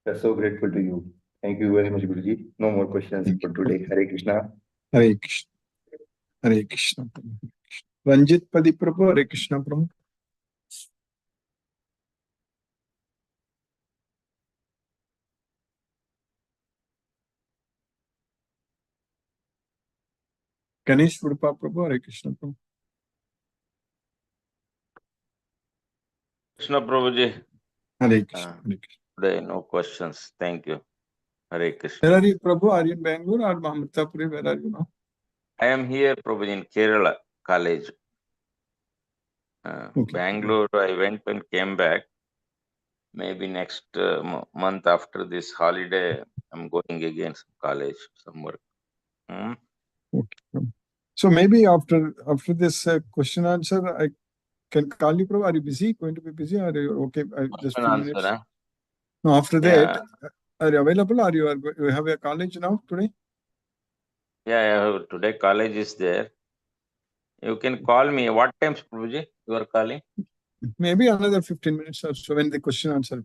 We are so grateful to you. Thank you very much, Guruji. No more questions for today. Hare Krishna. Hare Krishna. Hare Krishna, Prabhu. Ranjit Padi, Prabhu. Hare Krishna, Prabhu. Ganesh Urpa, Prabhu. Hare Krishna, Prabhu. Krishna Prabhuji. Hare Krishna. Hare Krishna. Today, no questions. Thank you. Hare Krishna. Where are you, Prabhu? Are you in Bangalore or Amritapuri? Where are you now? I am here, Prabhuji, in Kerala college. Okay. Bangalore, I went and came back. Maybe next month after this holiday, I'm going again some college, some work. Okay. So maybe after this question answer, I can call you, Prabhu. Are you busy? Going to be busy? Or are you okay? Just An few answer, minutes. huh? No, after Yeah. that, are you available? Or you have a college now today? Yeah, today college is there. You can call me. What time, Prabhuji, you are calling? Maybe another 15 minutes or so when the question answer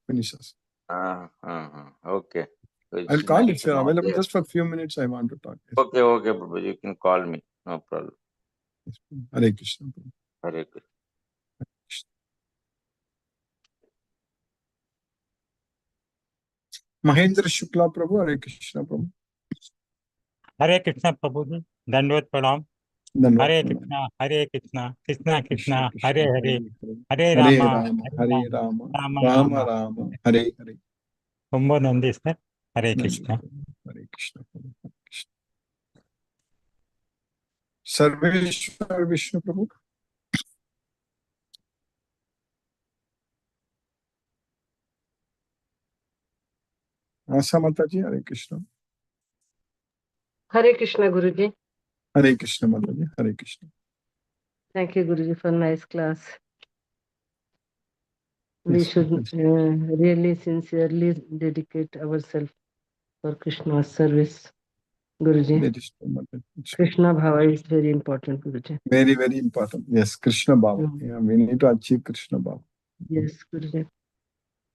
finishes. Okay. So I'll it's call night if you're now available. there. Just for a few minutes, I want to talk. Yes. Okay, Prabhuji, you can call me. No problem. Yes. Hare Krishna. Hare Krishna. Mahendra Shukla Prabhu. Hare Krishna, Prabhu. Hare Krishna Prabhuji, Dandavat Pranam. Hare Krishna, Hare Krishna, Krishna Krishna, Hare Hare, Hare Rama, Hare Rama, Rama Rama Rama. Rama, Hare Hare. Kumbo Nandi, sir. Hare Krishna. Hare Krishna. Hare Krishna. Sarveshwar Vishnu Prabhu. Asa Mataji. Hare Krishna. Hare Krishna, Guruji. Hare Krishna Mataji. Hare Krishna. Thank you, Guruji, for nice class. We Yes, should yes. really sincerely dedicate ourselves for Krishna's service, Guruji. That is true, Mataji. It's Krishna Bhava is very important, Guruji. very, very important. Yes, Krishna Bhava. Yeah, we need to achieve Krishna Bhava. Yes, Guruji.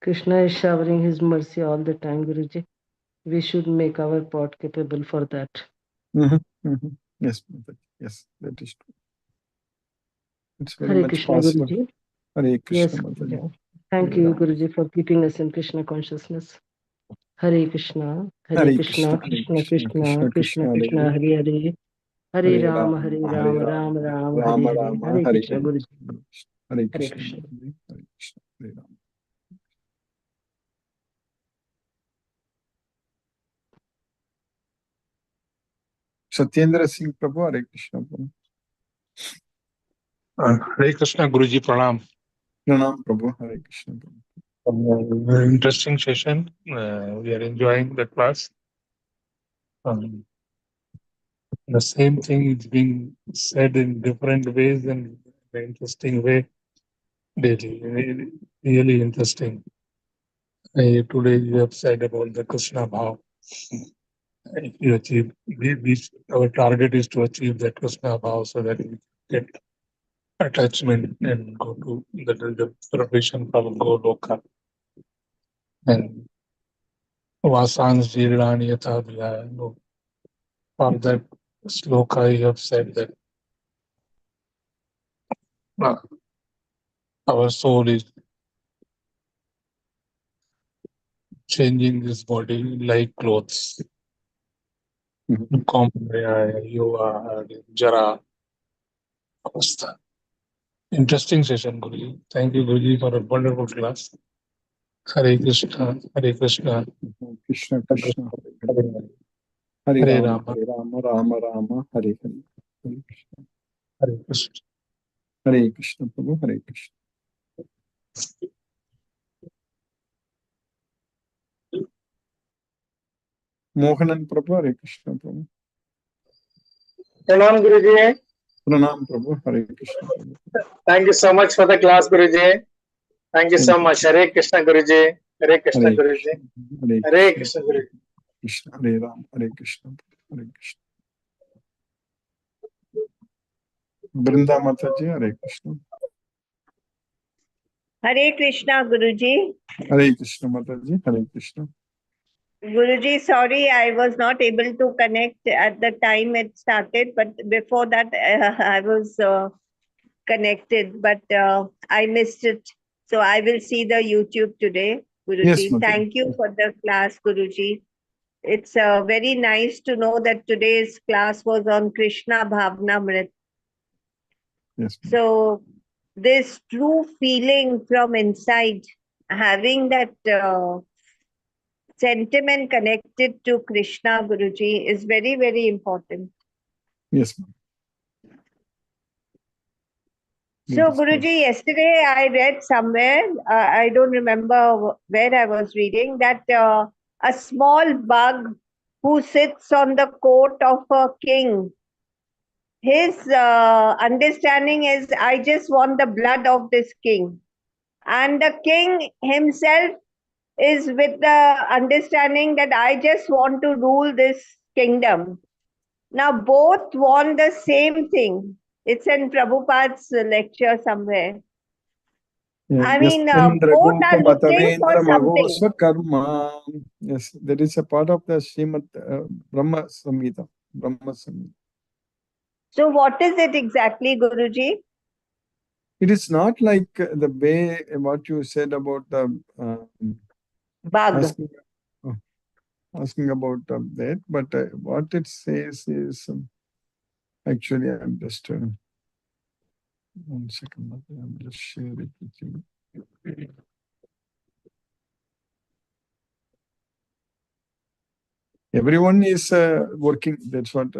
Krishna is showering his mercy all the time, Guruji. We should make our part capable for that. Yes, Mataji. Yes, that is true. It's very Hare much Krishna, possible. Guruji. Hare Krishna Yes, Mataji. Guruji. Thank you, Guruji, for keeping us in Krishna consciousness. Hare Krishna, Hare Krishna, Krishna Krishna, Krishna Krishna, Hare Hare, Hare Rama, Rama Rama, Hare Hare, Hare Krishna, Guruji. Hare Hare Krishna. Krishna. Hare Krishna. Hare Rama. Satyendra Singh Prabhu. Hare Krishna. Prabhu. Hare Krishna Guruji Pranam. Pranam Prabhu. Hare Krishna. Prabhu. Very interesting session. We are enjoying the class. The same thing is being said in different ways and in an interesting way daily. Really interesting. Today you have said about the Krishna Bhav. If you achieve, our target is to achieve that Krishna Bhav so that we get attachment and go to the preparation for Goloka. And Vasans Jirani Yatha Vilaya. For that sloka, you have said that our soul is changing this body like clothes. Komaya, Yuva, Jara, Avastha. Interesting session, Guruji. Thank you, Guruji, for a wonderful class. Hare Krishna, Hare Krishna, Krishna Krishna, Hare Hare Rama, Rama, Hare Rama, Rama Rama, Hare Hare. Hare Krishna. Hare Krishna. Hare Krishna, Prabhu, Hare Krishna. Mohanan Prabhu, Hare Krishna, Prabhu. Pranam Guruji. Pranam Prabhu, Hare Krishna, Prabhu. Thank you so much for the class, Guruji. Thank you so much. Hare Krishna, Guruji. Hare Krishna, Hare Guruji. Krishna, Hare Krishna, Guruji. Krishna, Hare Ram, Hare Krishna, Hare Krishna. Brinda Mataji, Hare Krishna. Hare Krishna, Guruji. Hare Krishna Mataji, Hare Krishna. Guruji, sorry, I was not able to connect at the time it started, but before that I was connected, but I missed it. So I will see the YouTube today, Guruji. Yes, Mataji. Thank you for the class, Guruji. It's very nice to know that today's class was on Krishna Bhavnamrit. Yes. So this true feeling from inside, having that sentiment connected to Krishna, Guruji, is very, very important. Yes, ma'am. So, Guruji, yesterday I read somewhere, I don't remember where I was reading, that a small bug who sits on the coat of a king, his understanding is, I just want the blood of this king. And the king himself is with the understanding that I just want to rule this kingdom. Now, both want the same thing. It's in Prabhupada's lecture somewhere. I mean, both are looking for something. Karma. Yes, that is a part of the Srimad Brahma Samhita. Brahma Samhita. So, what is it exactly, Guruji? It is not like the way what you said about the bug. Asking about that, but what it says is actually I'm just 1 second. I'm just share it with you. Everyone is working. That's what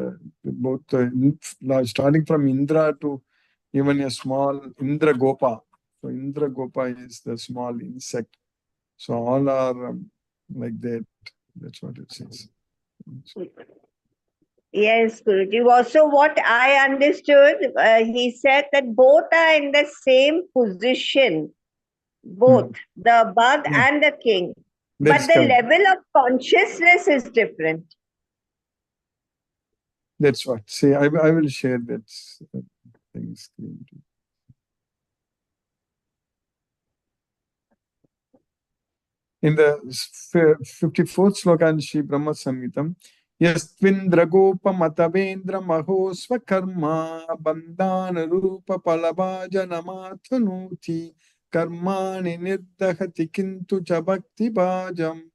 both starting from Indra to even a small Indra Gopa. So Indra Gopa is the small insect. So all are like that. That's what it says. Yes, Guruji. Also, what I understood, he said that both are in the same position, both the bug and the king. But the level of consciousness is different. That's what. See, I will share that thing screen too. In the 54th sloka in Sri Brahma Samhitam, Yastvindra Matavendra Mahosva Karma Bandhana Rupa Palabhajanamathvanuti Karmani Nirdahati Kintu Chabakti Bhajam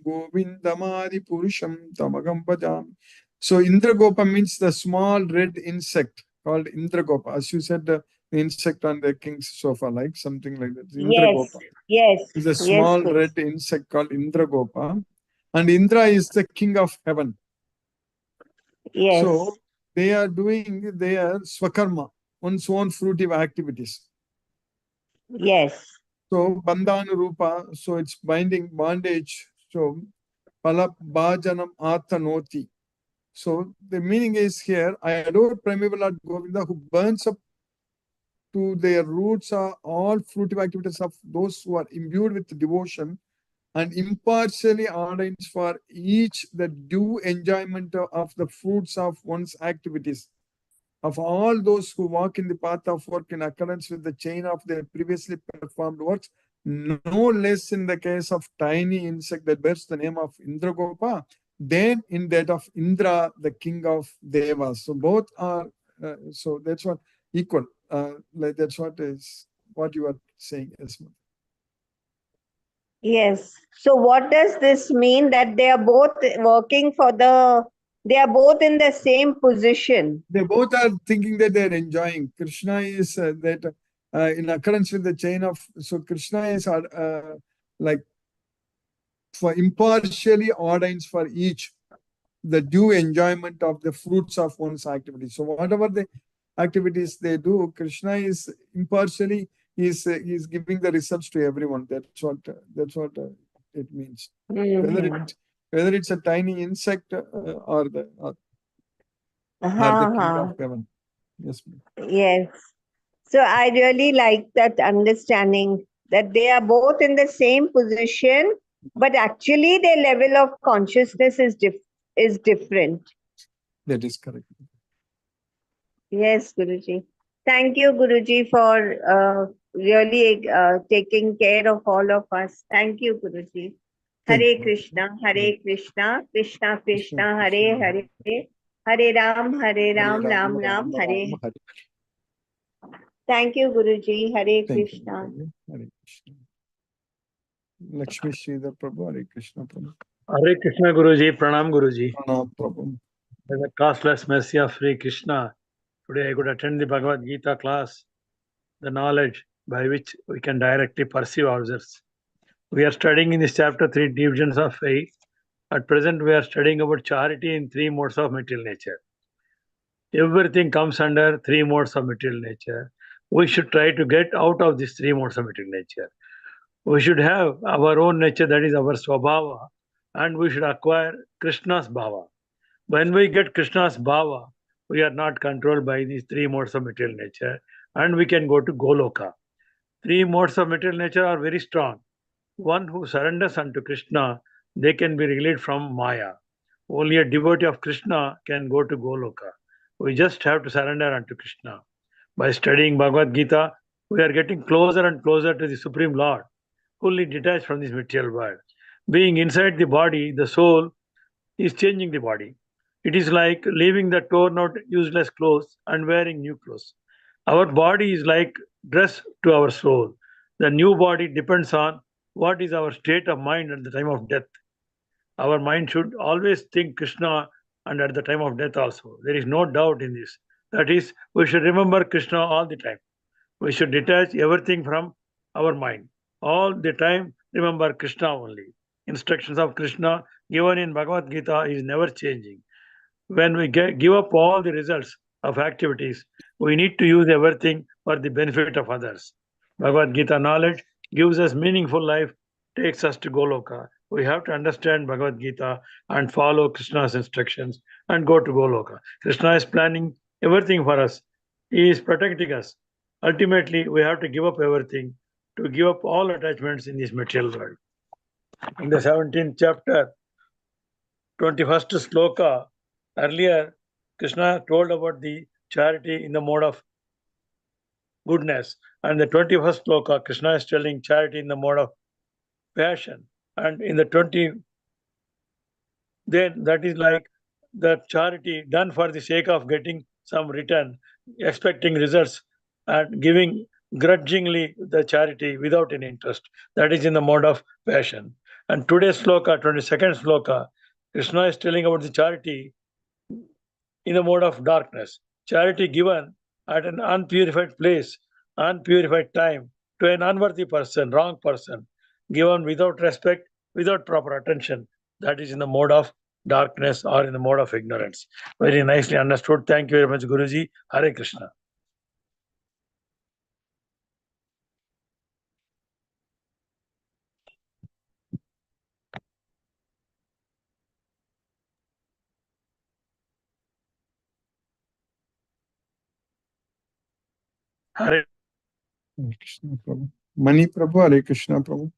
Govindamadi Purusham Tamagam Bhajam. So Indragopa means the small red insect called Indragopa. As you said, the insect on the king's sofa, like something like that. Indragopa. Yes. Is a small red insect called Indragopa. And Indra is the king of heaven. Yes. So they are doing their swakarma, one's own fruitive activities. Yes. So Bandhana Rupa, so it's bondage. So Palabhajanam Athanoti. So the meaning is here, I adore primeval Lord Govinda who burns up to their roots are all fruitive activities of those who are imbued with devotion and impartially ordains for each the due enjoyment of the fruits of one's activities. Of all those who walk in the path of work in accordance with the chain of their previously performed works, no less in the case of tiny insect that bears the name of Indragopa than in that of Indra, the king of Devas. So both are, so that's what equal. Like that's what you are saying, Esma. Yes. So what does this mean, that they are both working for they are both in the same position? They both are thinking that they are enjoying. Krishna is that in accordance with the chain of, so Krishna is like for impartially ordains for each the due enjoyment of the fruits of one's activity. So whatever the activities they do, Krishna is impartially is giving the results to everyone. That's what it means. Whether it's a tiny insect or the king of heaven. Yes, ma'am. Yes. So I really like that understanding that they are both in the same position, but actually their level of consciousness is different. That is correct. Yes, Guruji. Thank you, Guruji, for really taking care of all of us. Thank you, Guruji. Hare Krishna, Hare Krishna, Krishna Krishna, Hare Hare, Hare Ram, Ram Ram, Hare. Thank you, Guruji. Hare Krishna. Hare Krishna. Lakshmi Sridhar Prabhu, Hare Krishna Prabhu. Hare Krishna Guruji, Pranam Guruji. Pranam Prabhu. By the costless mercy of Sri Krishna, today I could attend the Bhagavad Gita class, the knowledge by which we can directly perceive ourselves. We are studying in this chapter 3 divisions of faith. At present, we are studying about charity in 3 modes of material nature. Everything comes under 3 modes of material nature. We should try to get out of these 3 modes of material nature. We should have our own nature, that is our swabhava, and we should acquire Krishna's bhava. When we get Krishna's bhava, we are not controlled by these 3 modes of material nature, and we can go to Goloka. 3 modes of material nature are very strong. One who surrenders unto Krishna, they can be released from Maya. Only a devotee of Krishna can go to Goloka. We just have to surrender unto Krishna. By studying Bhagavad Gita, we are getting closer and closer to the Supreme Lord, fully detached from this material world. Being inside the body, the soul is changing the body. It is like leaving the torn out useless clothes and wearing new clothes. Our body is like dress to our soul. The new body depends on what is our state of mind at the time of death. Our mind should always think Krishna, and at the time of death also. There is no doubt in this. That is, we should remember Krishna all the time. We should detach everything from our mind. All the time, remember Krishna only. Instructions of Krishna given in Bhagavad Gita is never changing. When we give up all the results of activities, we need to use everything for the benefit of others. Bhagavad Gita knowledge gives us meaningful life, takes us to Goloka. We have to understand Bhagavad Gita and follow Krishna's instructions and go to Goloka. Krishna is planning everything for us. He is protecting us. Ultimately, we have to give up everything, to give up all attachments in this material world. In the 17th chapter, 21st sloka, earlier Krishna told about the charity in the mode of goodness, and the 21st sloka, Krishna is telling charity in the mode of passion. And in the 20, then that is like the charity done for the sake of getting some return, expecting results, and giving grudgingly the charity without any interest. That is in the mode of passion. And today's sloka, 22nd sloka, Krishna is telling about the charity in the mode of darkness. Charity given at an unpurified place, unpurified time, to an unworthy person, wrong person, given without respect, without proper attention. That is in the mode of darkness or in the mode of ignorance. Very nicely understood. Thank you very much, Guruji. Hare Krishna. Hare Hare Krishna Prabhu. Mani Prabhu, Hare Krishna Prabhu.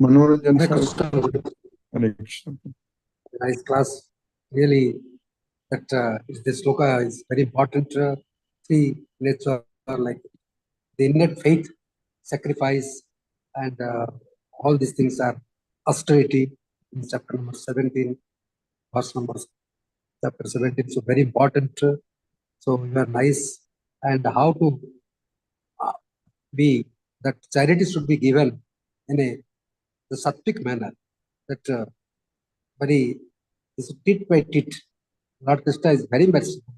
Manoranjan Hare sir. Krishna. Hare Krishna. Nice class. Really, that this sloka is very important. Three nature like the innate faith, sacrifice, and all these things are austerity in chapter number 17, verse number chapter 17. So very important. So you are nice. And how to be that charity should be given in a the sattvic manner. That very is tit by tit. Lord Krishna is very merciful,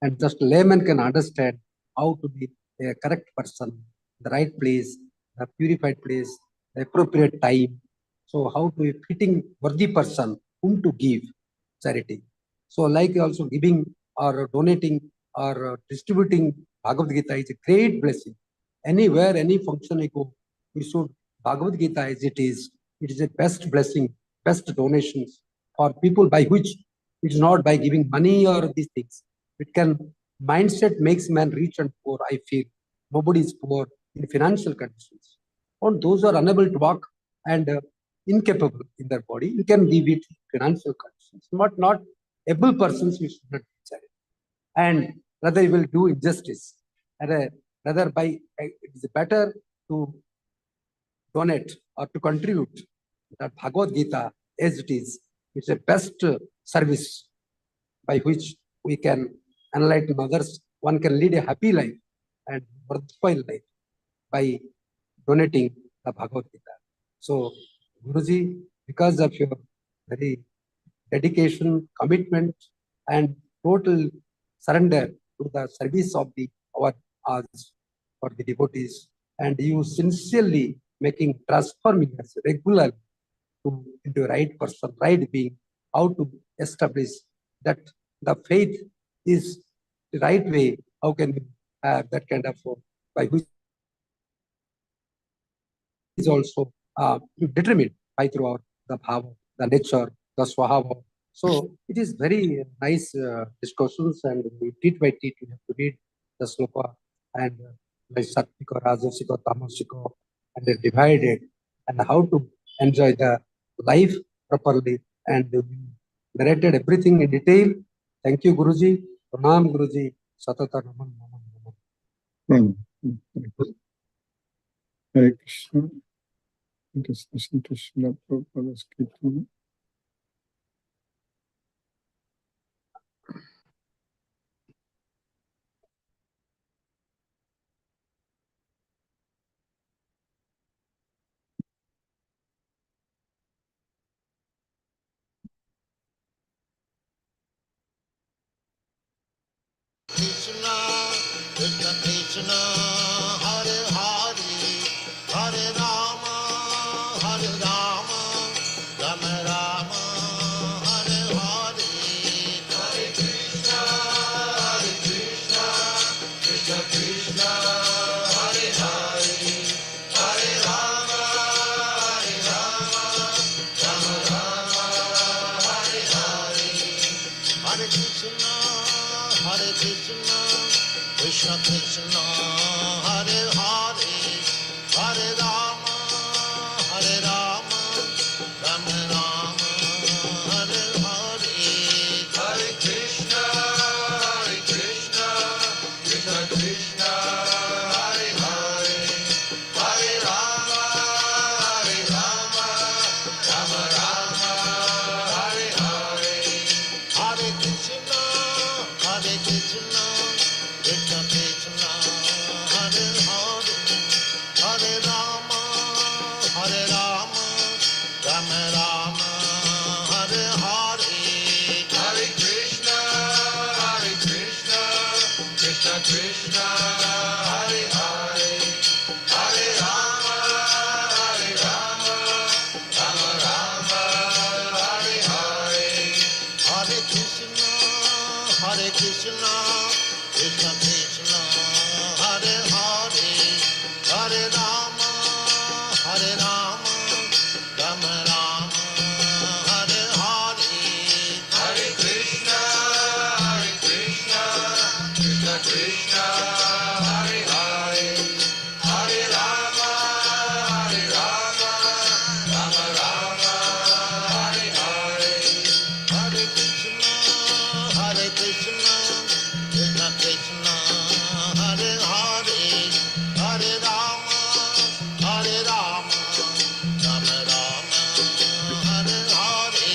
and just layman can understand how to be a correct person, the right place, the purified place, the appropriate time. So how to be fitting worthy person whom to give charity. So like also giving or donating or distributing Bhagavad Gita is a great blessing. Anywhere, any function you go, we should Bhagavad Gita as it is. It is a best blessing, best donations for people by which it is not by giving money or these things. It can mindset makes man rich and poor. I feel nobody is poor in financial conditions. And those who are unable to walk and incapable in their body, you can give it financial conditions. But not able persons, we should not give charity. And rather you will do injustice. Rather by it is better to donate or to contribute that Bhagavad Gita as it is. It's a best service by which we can enlighten others. One can lead a happy life and worthwhile life by donating the Bhagavad Gita. So, Guruji, because of your very dedication, commitment, and total surrender to the service of our us for the devotees, and you sincerely making transforming us regularly into a right person, right being, how to establish that the faith is the right way. How can we have that kind of by which is also determined by throughout the bhava, the nature, the swahava. So it is very nice discussions, and we tit by tit we have to read the sloka and like sattvika, rajasika, tamasika, and divide it, and how to enjoy the life properly, and we narrated everything in detail. Thank you, Guruji. Pranam, Guruji. Satata Naman, Naman, Naman. Hare Krishna. Let us listen to Srila Prabhupada's Kirtan. Krishna, Krishna Krishna, Hare Hare, Hare Rama, Hare Rama, Rama Rama, Hare Hare, Hare Krishna, Krishna Krishna, Hare Hare, Hare Rama, Rama Rama, Hare Hare, Hare Krishna, Krishna Krishna, Hare Hare, Krishna Krishna, Hare Hare, Hare Rama, Hare Rama, Rama Rama, Hare Hare, Hare Krishna, Krishna Krishna, Hare Hare, Hare Rama, Rama Rama, Hare Hare, Hare Krishna, Krishna Krishna, Hare Hare, Hare Rama, Rama Rama, Hare Hare, Hare Krishna, Krishna Krishna, Hare Hare, Hare Rama, Rama Rama, Hare Hare, Hare Krishna, Krishna Krishna, Hare Hare, Hare Rama, Rama Rama, Hare Hare.